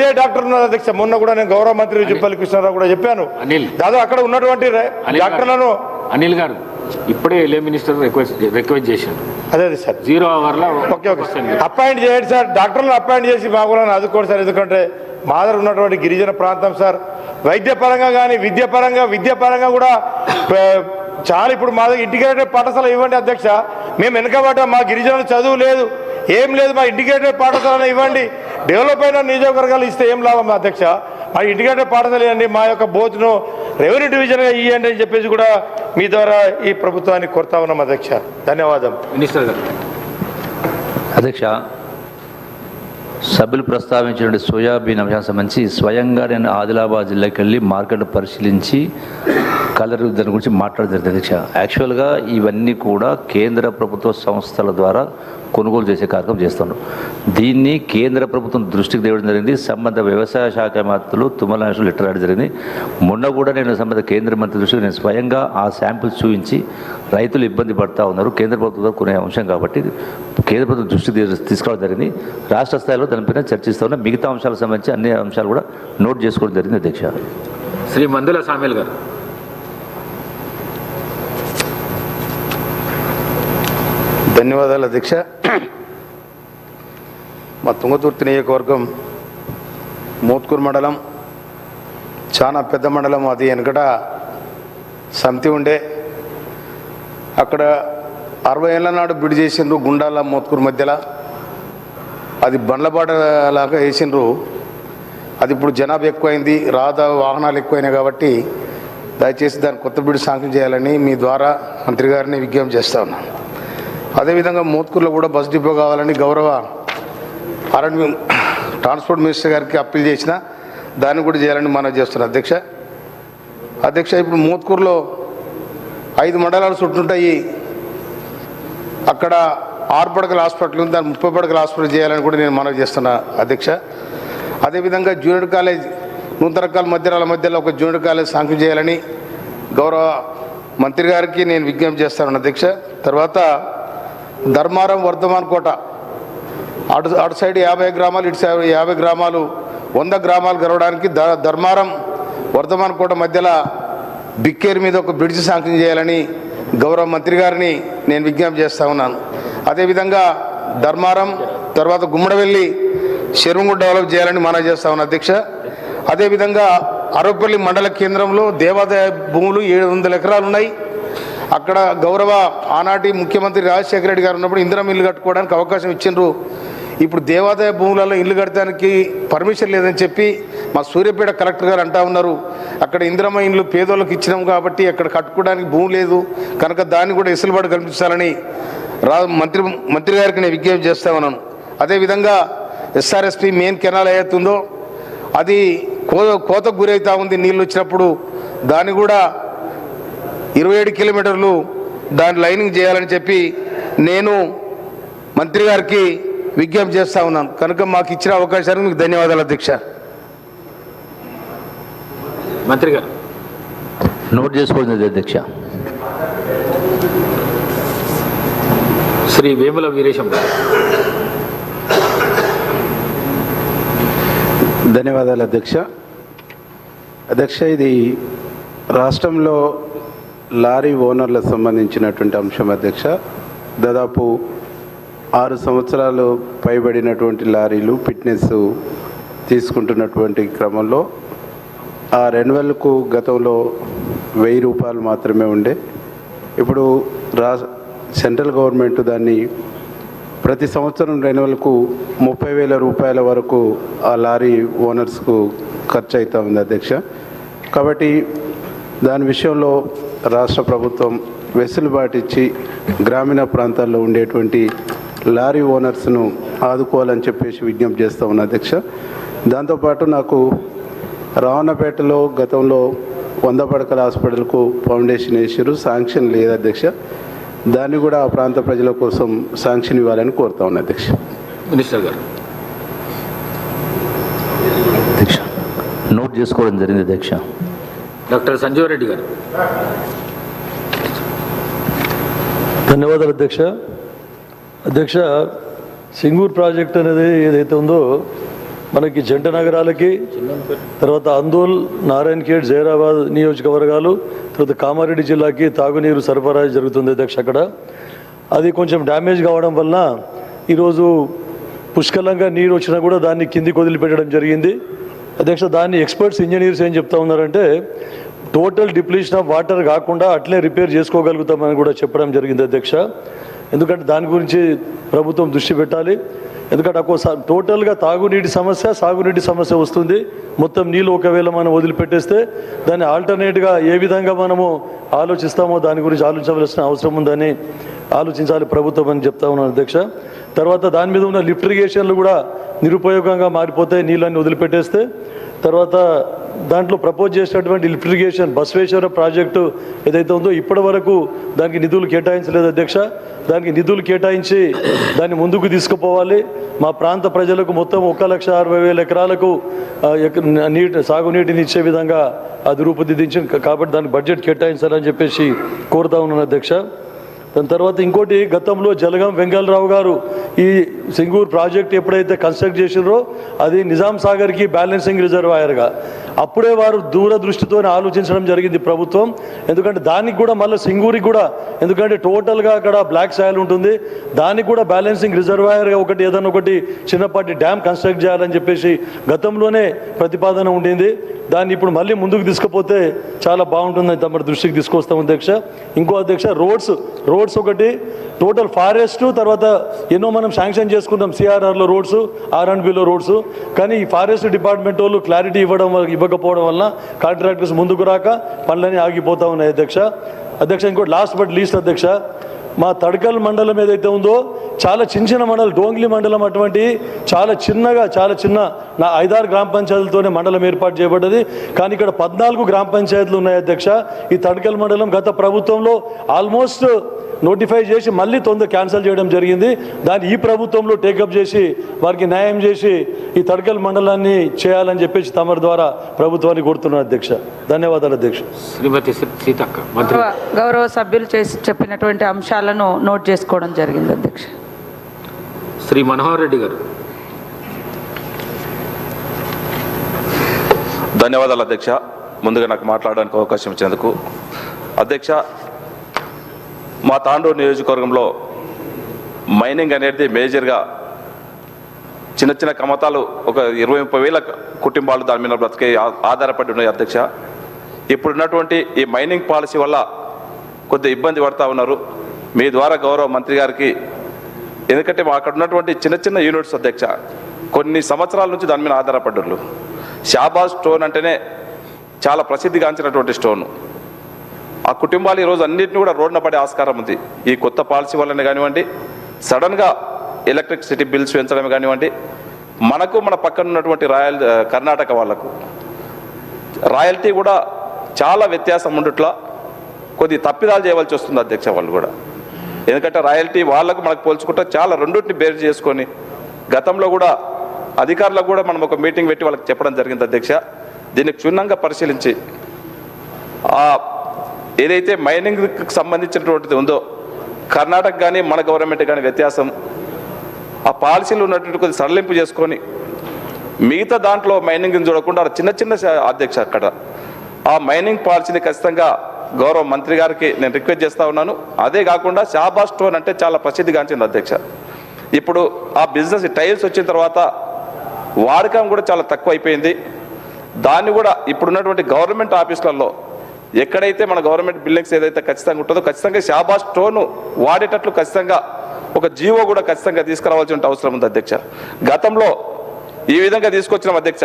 5 డాక్టర్లు ఉన్నారు అధ్యక్ష. మొన్న కూడా నేను గౌరవ మంత్రి జుప్పల్లి కృష్ణారావు కూడా చెప్పాను. దాదాపు అక్కడ ఉన్నటువంటి డాక్టర్లను అనిల్ గారు ఇప్పుడే ఎల్ఏ మినిస్టర్ రిక్వెస్ట్ చేశారు. అదే సార్ 0 అవర్లో ఓకే అపాయింట్ చేయండి సార్. డాక్టర్లను అపాయింట్ చేసి మా కూడా ఆదుకోండి సార్. ఎందుకంటే మా దగ్గర ఉన్నటువంటి గిరిజన ప్రాంతం సార్, వైద్యపరంగా కానీ విద్యాపరంగా కూడా చాలా ఇప్పుడు మా దగ్గర ఇంటిగ్రేటెడ్ పాఠశాల ఇవ్వండి అధ్యక్ష. మేము వెనకబడ్డ మా గిరిజనులు చదువు లేదు, ఏం లేదు. మా ఇంటిగ్రేటెడ్ పాఠశాలను ఇవ్వండి. డెవలప్ అయిన నియోజకవర్గాలు ఇస్తే ఏం లాభం అధ్యక్ష? మా ఇంటిగ్రేటెడ్ పాఠశాల ఇవ్వండి, మా యొక్క బోత్ను రెవెన్యూ డివిజన్గా ఇవ్వండి అని చెప్పేసి కూడా మీ ద్వారా ఈ ప్రభుత్వాన్ని కోరుతా ఉన్నాం అధ్యక్ష. ధన్యవాదం. మినిస్టర్ గారు. అధ్యక్ష, సభ్యులు ప్రస్తావించిన సోయాబీన్ అంశానికి సంబంధించి స్వయంగా నేను ఆదిలాబాద్ జిల్లాకి వెళ్ళి మార్కెట్ పరిశీలించి దాని గురించి మాట్లాడలేదు అధ్యక్ష. యాక్చువల్గా ఇవన్నీ కూడా కేంద్ర ప్రభుత్వ సంస్థల ద్వారా కొనుగోలు చేసే కార్యక్రమం చేస్తున్నారు. దీన్ని కేంద్ర ప్రభుత్వం దృష్టికి తేవడం జరిగింది. సంబంధ వ్యవసాయ శాఖ మంత్రులు తుమ్మల నాగేశ్వరరావు లెటర్ రాయడం జరిగింది. మొన్న కూడా నేను సంబంధ కేంద్ర మంత్రి దృష్టికి నేను స్వయంగా ఆ శాంపిల్స్ చూపించి రైతులు ఇబ్బంది పడుతూ ఉన్నారు, కేంద్ర ప్రభుత్వం కొనే అంశం కాబట్టి కేంద్ర ప్రభుత్వం దృష్టికి తీసుకోవడం జరిగింది. రాష్ట్ర స్థాయిలో దానిపైన చర్చిస్తూ ఉన్న మిగతా అంశాలకు సంబంధించి అన్ని అంశాలు కూడా నోట్ చేసుకోవడం జరిగింది అధ్యక్ష. శ్రీ మందుల సామ్యుల్ గారు. ధన్యవాదాలు అధ్యక్ష. మా తుంగతుర్తి నియోజకవర్గం మోత్కూరు మండలం చాలా పెద్ద మండలం. అది వెనకట సమితి ఉండే, అక్కడ 60 ఏళ్ల నాడు బిడి చేసిండ్రు గుండాల మోత్కూరు మధ్యలో. అది బండ్లబాట లాగా వేసిండ్రు. అది ఇప్పుడు జనాభా ఎక్కువైంది, వాహనాలు ఎక్కువైనాయి కాబట్టి దయచేసి దాన్ని కొత్త బిడి శాంక్షన్ చేయాలని మీ ద్వారా మంత్రి గారిని విజ్ఞప్తి చేస్తా ఉన్నాను. అదేవిధంగా మోత్కూరులో కూడా బస్ డిపో కావాలని గౌరవ ట్రాన్స్పోర్ట్ మినిస్టర్ గారికి అప్పీల్ చేసిన, దాన్ని కూడా చేయాలని మనం చేస్తున్నాం అధ్యక్ష. ఇప్పుడు మోత్కూరులో 5 మండలాలు చుట్టుంటాయి. అక్కడ 6 పడకల హాస్పిటల్ ఉంది, దాన్ని 30 పడకల హాస్పిటల్ చేయాలని కూడా నేను మనవి చేస్తున్నా అధ్యక్ష. అదేవిధంగా జూనియర్ కాలేజ్ నూతనకాల మధ్యలో ఒక జూనియర్ కాలేజ్ శాంక్షన్ చేయాలని గౌరవ మంత్రి గారికి నేను విజ్ఞప్తి చేస్తాను అధ్యక్ష. తర్వాత ధర్మారం వర్ధమాన్ కోట అటు సైడ్ 50 గ్రామాలు, ఇటు సైడ్ 50 గ్రామాలు, 100 గ్రామాలు గడవడానికి ధర్మారం వర్ధమాన్ కోట మధ్యలో బిక్కేరు మీద ఒక బ్రిడ్జ్ శాంక్షన్ చేయాలని గౌరవ మంత్రి గారిని నేను విజ్ఞప్తి చేస్తూ ఉన్నాను. అదేవిధంగా ధర్మారం తర్వాత గుమ్మడవెల్లి చెరువు డెవలప్ చేయాలని మనం చేస్తా ఉన్నాం అధ్యక్ష. అదేవిధంగా అరవపల్లి మండల కేంద్రంలో దేవాదాయ భూములు 700 ఎకరాలు ఉన్నాయి. అక్కడ గౌరవ ఆనాటి ముఖ్యమంత్రి రాజశేఖర రెడ్డి గారు ఉన్నప్పుడు ఇందిరమ్మ ఇల్లు కట్టుకోవడానికి అవకాశం ఇచ్చిండ్రు. ఇప్పుడు దేవాదాయ భూములలో ఇల్లు కట్టడానికి పర్మిషన్ లేదని చెప్పి మా సూర్యాపేట కలెక్టర్ గారు అంటా ఉన్నారు. అక్కడ ఇందిరమ్మ ఇల్లు పేదోళ్ళకి ఇచ్చినాం కాబట్టి అక్కడ కట్టుకోవడానికి భూమి లేదు కనుక దాన్ని కూడా వెసులుబాటు కల్పించాలని మంత్రి గారికి నేను విజ్ఞప్తి చేస్తా ఉన్నాను. అదేవిధంగా ఎస్ఆర్ఎస్పి మెయిన్ కెనాల్ ఏదైతుందో అది కోతకు గురవుతూ ఉంది. నీళ్ళు వచ్చినప్పుడు దాన్ని కూడా 27 కిలోమీటర్లు దాని లైనింగ్ చేయాలని చెప్పి నేను మంత్రి గారికి విజ్ఞప్తి చేస్తా ఉన్నాను. కనుక మాకు ఇచ్చిన అవకాశానికి మీకు ధన్యవాదాలు అధ్యక్ష. మంత్రి గారు నోట్ చేసుకోండి అధ్యక్ష. శ్రీ వేముల వీరేశం గారు. ధన్యవాదాలు అధ్యక్ష. ఇది రాష్ట్రంలో లారీ ఓనర్లకు సంబంధించినటువంటి అంశం అధ్యక్ష. దాదాపు 6 సంవత్సరాలు పైబడినటువంటి లారీలు ఫిట్నెస్ తీసుకుంటున్నటువంటి క్రమంలో ఆ రెన్యువల్కు గతంలో 1000 రూపాయలు మాత్రమే ఉండే. ఇప్పుడు సెంట్రల్ గవర్నమెంట్ దాన్ని ప్రతి సంవత్సరం రెన్యువల్కు 30,000 రూపాయల వరకు ఆ లారీ ఓనర్స్కు ఖర్చు అవుతూ ఉంది అధ్యక్ష. కాబట్టి దాని విషయంలో రాష్ట్ర ప్రభుత్వం వెసులుబాటు ఇచ్చి గ్రామీణ ప్రాంతాల్లో ఉండేటువంటి లారీ ఓనర్స్ను ఆదుకోవాలని చెప్పేసి విజ్ఞప్తి చేస్తూ ఉన్నా అధ్యక్ష. దాంతోపాటు నాకు రావణపేటలో గతంలో 100 పడకల హాస్పిటల్కు ఫౌండేషన్ వేసారు, శాంక్షన్ లేదు అధ్యక్ష. దాన్ని కూడా ఆ ప్రాంత ప్రజల కోసం శాంక్షన్ ఇవ్వాలని కోరుతా ఉన్నా అధ్యక్ష. మినిస్టర్ గారు అధ్యక్ష నోట్ చేసుకోవడం జరిగింది అధ్యక్ష. డాక్టర్ సంజీవ్ రెడ్డి గారు. ధన్యవాదాలు అధ్యక్ష. సింగూర్ ప్రాజెక్ట్ అనేది ఏదైతే ఉందో మనకి జంట నగరాలకి, తర్వాత అందోల్, నారాయణఖేడ్, జైరాబాద్ నియోజకవర్గాలు, తర్వాత కామారెడ్డి జిల్లాకి తాగునీరు సరఫరా జరుగుతుంది అధ్యక్ష. అక్కడ అది కొంచెం డ్యామేజ్ కావడం వలన ఈరోజు పుష్కలంగా నీరు వచ్చినా కూడా దాన్ని కిందికి వదిలిపెట్టడం జరిగింది అధ్యక్ష. దాన్ని ఎక్స్పర్ట్స్, ఇంజనీర్స్ ఏం చెప్తా ఉన్నారంటే టోటల్ డిప్లీషన్ ఆఫ్ వాటర్ కాకుండా అట్లే రిపేర్ చేసుకోగలుగుతామని కూడా చెప్పడం జరిగింది అధ్యక్ష. ఎందుకంటే దాని గురించి ప్రభుత్వం దృష్టి పెట్టాలి. ఎందుకంటే ఒక్కోసారి టోటల్గా తాగునీటి సమస్య, సాగునీటి సమస్య వస్తుంది. మొత్తం నీళ్ళు ఒకవేళ మనం వదిలిపెట్టేస్తే దాన్ని ఆల్టర్నేట్గా ఏ విధంగా మనము ఆలోచిస్తామో దాని గురించి ఆలోచించవలసిన అవసరం ఉందని ఆలోచించాలి ప్రభుత్వం అని చెప్తా ఉన్నాను అధ్యక్ష. తర్వాత దాని మీద ఉన్న లిఫ్ట్ ఇరిగేషన్లు కూడా నిరుపయోగంగా మారిపోతాయి నీళ్ళని వదిలిపెట్టేస్తే. తర్వాత దాంట్లో ప్రపోజ్ చేసినటువంటి లిఫ్ట్ ఇరిగేషన్ బసవేశ్వర ప్రాజెక్టు ఏదైతే ఉందో ఇప్పటి వరకు దానికి నిధులు కేటాయించలేదు అధ్యక్ష. దానికి నిధులు కేటాయించి దాన్ని ముందుకు తీసుకుపోవాలి. మా ప్రాంత ప్రజలకు మొత్తం 1,60,000 ఎకరాలకు సాగునీటిని ఇచ్చే విధంగా అది రూపుదిద్దించింది కాబట్టి దానికి బడ్జెట్ కేటాయించాలని చెప్పేసి కోరుతా ఉన్నాను అధ్యక్ష. దాని తర్వాత ఇంకోటి, గతంలో జలగం వెంగళరావు గారు ఈ సింగూర్ ప్రాజెక్ట్ ఎప్పుడైతే కన్స్ట్రక్ట్ చేసినారో అది నిజాం సాగర్కి బ్యాలెన్సింగ్ రిజర్వాయర్గా అప్పుడే వారు దూరదృష్టితో ఆలోచించడం జరిగింది ప్రభుత్వం. ఎందుకంటే దానికి కూడా మళ్ళీ సింగూరికి కూడా, ఎందుకంటే టోటల్గా అక్కడ బ్లాక్ సాయిల్ ఉంటుంది, దానికి కూడా బ్యాలెన్సింగ్ రిజర్వాయర్గా ఒకటి ఏదైనా ఒకటి చిన్నపాటి డ్యామ్ కన్స్ట్రక్ట్ చేయాలని చెప్పేసి గతంలోనే ప్రతిపాదన ఉండింది. దాన్ని ఇప్పుడు మళ్ళీ ముందుకు తీసుకుపోతే చాలా బాగుంటుందని తమ దృష్టికి తీసుకొస్తాం అధ్యక్ష. ఇంకో అధ్యక్ష, రోడ్స్ ఒకటి టోటల్ ఫారెస్ట్, తర్వాత ఎన్నో మనం శాంక్షన్ చేసుకుంటాం సిఆర్ఆర్లో రోడ్స్, ఆర్ఎండ్బిలో రోడ్స్, కానీ ఈ ఫారెస్ట్ డిపార్ట్మెంట్ వాళ్ళు క్లారిటీ ఇవ్వకపోవడం వల్ల కాంట్రాక్టర్స్ ముందుకు రాక పనులన్నీ ఆగిపోతూ ఉన్నాయి అధ్యక్ష. ఇంకోటి లాస్ట్ బట్ లీస్ట్ అధ్యక్ష, మా తడకల్ మండలం ఏదైతే ఉందో చాలా చిన్న మండలం, డోంగ్లీ మండలం, అటువంటి చాలా చిన్న 5-6 గ్రామ పంచాయతీలతోనే మండలం ఏర్పాటు చేయబడ్డది. కానీ ఇక్కడ 14 గ్రామ పంచాయతీలు ఉన్నాయి అధ్యక్ష. ఈ తడకల్ మండలం గత ప్రభుత్వంలో ఆల్మోస్ట్ నోటిఫై చేసి మళ్ళీ క్యాన్సిల్ చేయడం జరిగింది. దాన్ని ఈ ప్రభుత్వంలో టేకప్ చేసి వారికి న్యాయం చేసి ఈ తడకల్ మండలాన్ని చేయాలని చెప్పేసి తమరి ద్వారా ప్రభుత్వాన్ని కోరుతున్నాను అధ్యక్ష. ధన్యవాదాలు అధ్యక్ష. శ్రీమతి సీతక్క, మంత్రి. గౌరవ సభ్యులు చెప్పినటువంటి అంశాలను నోట్ చేసుకోవడం జరిగింది అధ్యక్ష. శ్రీ మనోహర్ రెడ్డి గారు. ధన్యవాదాలు అధ్యక్ష. ముందుగా నాకు మాట్లాడడానికి అవకాశం ఇచ్చినందుకు అధ్యక్ష. మా తాండూరు నియోజకవర్గంలో మైనింగ్ అనేది మేజర్గా చిన్న కమతాలు ఒక 20-30 వేల కుటుంబాలు దాని మీద బ్రతికే ఆధారపడి ఉన్నాయి అధ్యక్ష. ఇప్పుడున్నటువంటి ఈ మైనింగ్ పాలసీ వల్ల కొద్దిగా ఇబ్బంది పడుతూ ఉన్నారు. మీ ద్వారా గౌరవ మంత్రి గారికి, ఎందుకంటే అక్కడ ఉన్నటువంటి చిన్న యూనిట్స్ అధ్యక్ష కొన్ని సంవత్సరాల నుంచి దాని మీద ఆధారపడ్డారు. షాబాజ్ స్టోన్ అంటేనే చాలా ప్రసిద్ధిగాంచినటువంటి స్టోను. ఆ కుటుంబాలు ఈరోజు అన్నింటినీ కూడా రోడ్డున పడే ఆస్కారం ఉంది. ఈ కొత్త పాలసీ వల్లనే కానివ్వండి, సడన్గా ఎలక్ట్రిసిటీ బిల్స్ పెంచడమే కానివ్వండి, మన పక్కన ఉన్నటువంటి కర్ణాటక వాళ్లకు రాయల్టీ కూడా చాలా వ్యత్యాసం ఉండట్లా కొద్ది తప్పిదాలు చేయవలసి వస్తుంది అధ్యక్ష. వాళ్ళు కూడా ఎందుకంటే రాయల్టీ వాళ్ళకు మనకు పోల్చుకుంటే చాలా రెండింటిని బేర్ చేసుకొని గతంలో కూడా అధికారులకు కూడా మనం ఒక మీటింగ్ పెట్టి వాళ్ళకి చెప్పడం జరిగింది అధ్యక్ష. దీన్ని క్షుణ్ణంగా పరిశీలించి ఏదైతే మైనింగ్కి సంబంధించినటువంటిది ఉందో కర్ణాటక కానీ మన గవర్నమెంట్ కానీ వ్యత్యాసం ఆ పాలసీలు ఉన్నటువంటి కొద్ది సడలింపు చేసుకొని మిగతా దాంట్లో మైనింగ్ని చూడకుండా చిన్న అధ్యక్ష అక్కడ ఆ మైనింగ్ పాలసీని ఖచ్చితంగా గౌరవ మంత్రి గారికి నేను రిక్వెస్ట్ చేస్తూ ఉన్నాను. అదే కాకుండా షాబాజ్ స్టోన్ అంటే చాలా ప్రసిద్ధిగాంచింది అధ్యక్ష. ఇప్పుడు ఆ బిజినెస్ టైల్స్ వచ్చిన తర్వాత వాడకం కూడా చాలా తక్కువ అయిపోయింది. దాన్ని కూడా ఇప్పుడున్నటువంటి గవర్నమెంట్ ఆఫీసులలో ఎక్కడైతే మన గవర్నమెంట్ బిల్డింగ్స్ ఏదైతే ఖచ్చితంగా ఉంటుందో ఖచ్చితంగా షాబాజ్ స్టోన్ వాడేటట్లు ఖచ్చితంగా ఒక జీవో కూడా ఖచ్చితంగా తీసుకురావాల్సిన అవసరం ఉంది అధ్యక్ష. గతంలో ఈ విధంగా తీసుకొచ్చినాం అధ్యక్ష.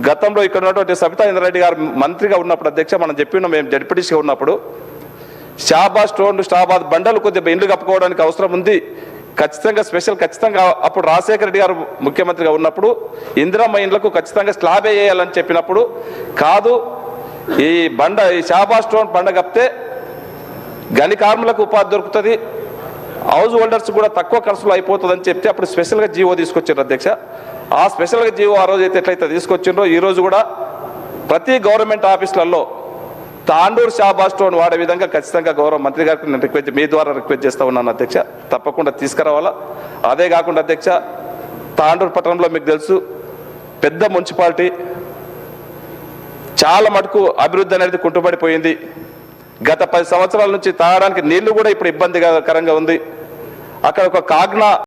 గతంలో ఇక్కడ ఉన్నటువంటి సబితా ఇంద్రారెడ్డి గారు మంత్రిగా ఉన్నప్పుడు అధ్యక్ష మనం చెప్పినాం, మేము జడ్పీటీసీగా ఉన్నప్పుడు షాబాజ్ స్టోన్, షాబాజ్ బండలు కొద్దిగా ఇండ్లు కప్పుకోవడానికి అవసరం ఉంది ఖచ్చితంగా అప్పుడు రాజశేఖర రెడ్డి గారు ముఖ్యమంత్రిగా ఉన్నప్పుడు ఇందిరమ్మ ఇండ్లకు ఖచ్చితంగా స్లాబ్ వేయాలని చెప్పినప్పుడు కాదు ఈ షాబాజ్ స్టోన్ బండ కప్పితే గని కార్మికులకు ఉపాధి దొరుకుతుంది, హౌస్ హోల్డర్స్ కూడా తక్కువ ఖర్చులో అయిపోతుందని చెప్తే అప్పుడు స్పెషల్గా జీవో తీసుకొచ్చారు అధ్యక్ష. ఆ స్పెషల్గా జీవో ఆ రోజు ఎట్లయితే తీసుకొచ్చిండ్రో ఈ రోజు కూడా ప్రతి గవర్నమెంట్ ఆఫీసులలో తాండూరు షాబాజ్ స్టోన్ వాడే విధంగా ఖచ్చితంగా గౌరవ మంత్రి గారికి నేను మీ ద్వారా రిక్వెస్ట్ చేస్తూ ఉన్నాను అధ్యక్ష. తప్పకుండా తీసుకురావాలా. అదే కాకుండా అధ్యక్ష తాండూరు పట్టణంలో మీకు తెలుసు పెద్ద మున్సిపాలిటీ, చాలా మటుకు అభివృద్ధి అనేది కుంటుపడిపోయింది. గత 10 సంవత్సరాల నుంచి తాగడానికి నీళ్లు కూడా ఇప్పుడు ఇబ్బందికరంగా ఉంది. అక్కడ ఒక కాగ్నా